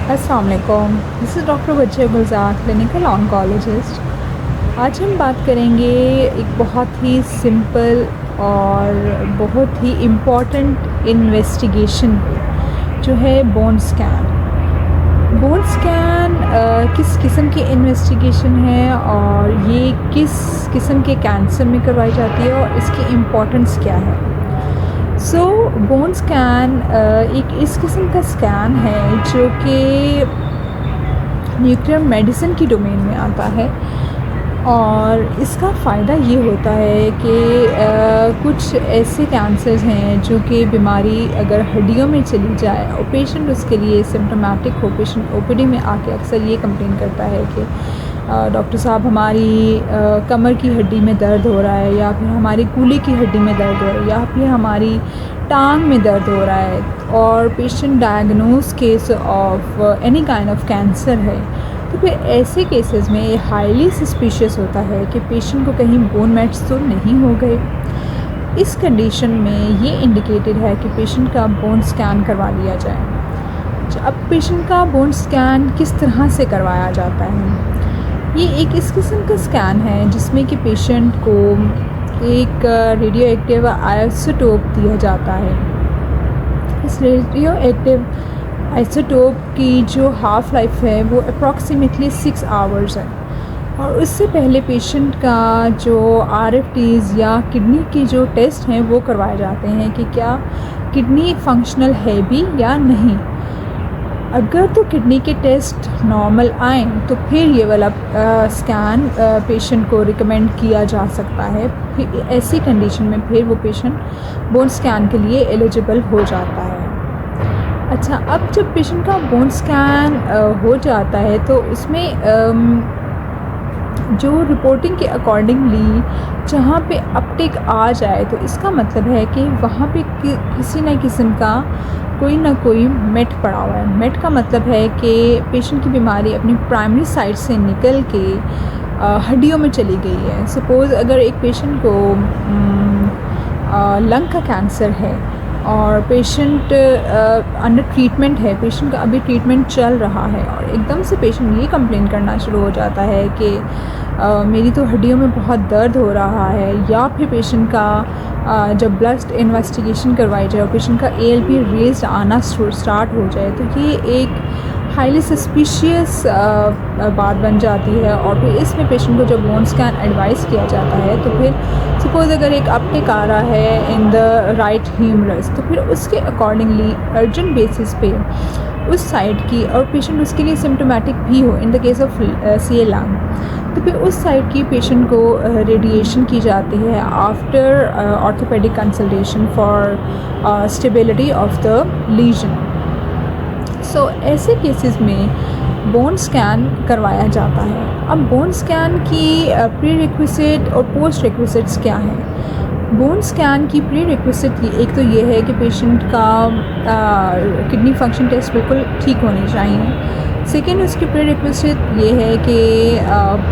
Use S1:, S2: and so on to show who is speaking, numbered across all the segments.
S1: अस्सलाम वालेकुम, this is doctor Wajiha Gulzar, clinical oncologist. आज हम बात करेंगे एक बहुत ही सिंपल और बहुत ही इम्पॉर्टेंट इन्वेस्टिगेशन पे, जो है बोन स्कैन। बोन स्कैन किस किस्म की इन्वेस्टिगेशन है और ये किस किस्म के कैंसर में करवाई जाती है और इसकी इम्पोर्टेंस क्या है। बोन स्कैन एक इस किस्म का स्कैन है जो कि न्यूक्लियर मेडिसिन की डोमेन में आता है और इसका फ़ायदा ये होता है कि कुछ ऐसे कैंसर्स हैं जो कि बीमारी अगर हड्डियों में चली जाए और पेशेंट उसके लिए सिम्टोमेटिक हो, पेशेंट ओपीडी में आके अक्सर ये कंप्लेन करता है कि डॉक्टर साहब हमारी कमर की हड्डी में दर्द हो रहा है, या फिर हमारी कूल्हे की हड्डी में दर्द हो रहा है, या फिर हमारी टांग में दर्द हो रहा है और patient diagnose case of any kind of cancer है। तो फिर ऐसे केसेस में ये हाईली सस्पिशियस होता है कि पेशेंट को कहीं बोन मेट्स तो नहीं हो गए। इस कंडीशन में ये इंडिकेटेड है कि पेशेंट का बोन स्कैन करवा लिया जाए। अब पेशेंट का बोन स्कैन किस तरह से करवाया जाता है? ये एक इस किस्म का स्कैन है जिसमें कि पेशेंट को एक रेडियो एक्टिव आइसोटोप दिया जाता है। इस रेडियो एक्टिव आइसोटोप की जो हाफ़ लाइफ है वो अप्रॉक्सीमेटली 6 आवर्स है और उससे पहले पेशेंट का जो RFTs या किडनी के जो टेस्ट हैं वो करवाए जाते हैं कि क्या किडनी फंक्शनल है भी या नहीं। अगर तो किडनी के टेस्ट नॉर्मल आए तो फिर ये वाला स्कैन पेशेंट को रिकमेंड किया जा सकता है। फिर ऐसी कंडीशन में फिर वो पेशेंट बोन स्कैन के लिए एलिजिबल हो जाता है। अच्छा, अब जब पेशेंट का बोन स्कैन हो जाता है तो उसमें जो रिपोर्टिंग के अकॉर्डिंगली जहाँ पे अपटेक आ जाए तो इसका मतलब है कि वहाँ पे किसी न किस्म का कोई ना कोई मेट पड़ा हुआ है। मेट का मतलब है कि पेशेंट की बीमारी अपनी प्राइमरी साइट से निकल के हड्डियों में चली गई है। सपोज़ अगर एक पेशेंट को लंग का कैंसर है और पेशेंट अंडर ट्रीटमेंट है, पेशेंट का अभी ट्रीटमेंट चल रहा है और एकदम से पेशेंट ये कंप्लेन करना शुरू हो जाता है कि मेरी तो हड्डियों में बहुत दर्द हो रहा है, या फिर पेशेंट का जब ब्लड इन्वेस्टिगेशन करवाई जाए और पेशेंट का ALP रेज़ आना स्टार्ट हो जाए तो ये एक हाईली सस्पिशियस बात बन जाती है। और फिर इसमें पेशेंट को जब बोन स्कैन एडवाइस किया जाता है तो फिर सपोज़ अगर एक अपटेक आ रहा है इन द राइट ह्यूमरस तो फिर उसके अकॉर्डिंगली अर्जेंट बेसिस पे उस साइड की, और पेशेंट उसके लिए सिम्टोमेटिक भी हो in the case of CA lung, तो फिर उस साइड की पेशेंट को रेडिएशन की जाती है after orthopaedic consultation for stability of the lesion. ऐसे केसेस में बोन स्कैन करवाया जाता है। अब बोन स्कैन की प्री रिक्विजिट और पोस्ट रिक्विजिट्स क्या हैं? बोन स्कैन की प्री रिक्विजिट एक तो ये है कि पेशेंट का किडनी फंक्शन टेस्ट बिल्कुल ठीक होने चाहिए। सेकेंड, उसकी प्री रिक्विजिट ये है कि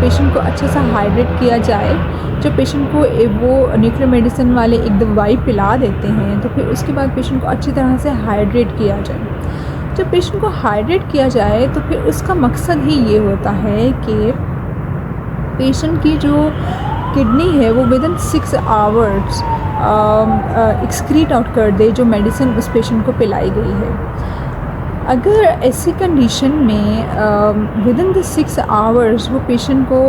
S1: पेशेंट को अच्छा सा हाइड्रेट किया जाए। जब पेशेंट को वो न्यूक्लियर मेडिसिन वाले एक दवाई पिला देते हैं तो फिर उसके बाद पेशेंट को अच्छी तरह से हाइड्रेट किया जाए। जब पेशेंट को हाइड्रेट किया जाए तो फिर उसका मकसद ही ये होता है कि पेशेंट की जो किडनी है वो विदिन 6 आवर्स एक्सक्रीट आउट कर दे जो मेडिसिन उस पेशेंट को पिलाई गई है। अगर ऐसी कंडीशन में विदिन द 6 आवर्स वो पेशेंट को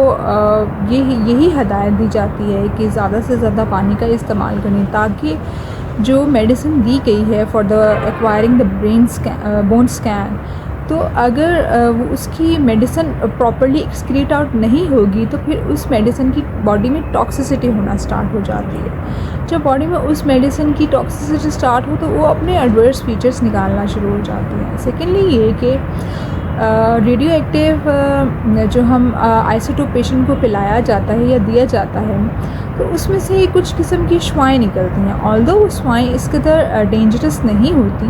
S1: यही हदायत दी जाती है कि ज़्यादा से ज़्यादा पानी का इस्तेमाल करें ताकि जो मेडिसिन दी गई है for the acquiring the bone scan, तो अगर वो उसकी मेडिसिन प्रॉपरली एक्सक्रीट आउट नहीं होगी तो फिर उस मेडिसिन की बॉडी में टॉक्सिसिटी होना स्टार्ट हो जाती है। जब बॉडी में उस मेडिसिन की टॉक्सिसिटी स्टार्ट हो तो वो अपने एडवर्स फीचर्स निकालना शुरू हो जाती हैं। सेकेंडली ये कि रेडियो एक्टिव जो हम आइसोटोप पेशेंट को पिलाया जाता है या दिया जाता है तो उसमें से कुछ किस्म की श्वाएँ निकलती हैं। ऑल्दो वो श्वाएँ इस कदर डेंजरस नहीं होती,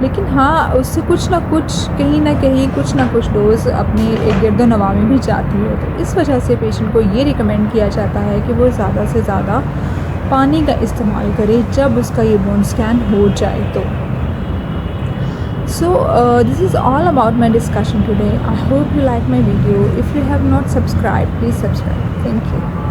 S1: लेकिन हाँ उससे कुछ ना कुछ कहीं ना कहीं कुछ ना कुछ डोज अपने गिरदो नवा में भी जाती है। तो इस वजह से पेशेंट को ये रिकमेंड किया जाता है कि वो ज़्यादा से ज़्यादा पानी का इस्तेमाल करे जब उसका ये बोन स्कैन हो जाए। तो So this is all about my discussion today. I hope you like my video. If you have not subscribed, please subscribe. Thank you.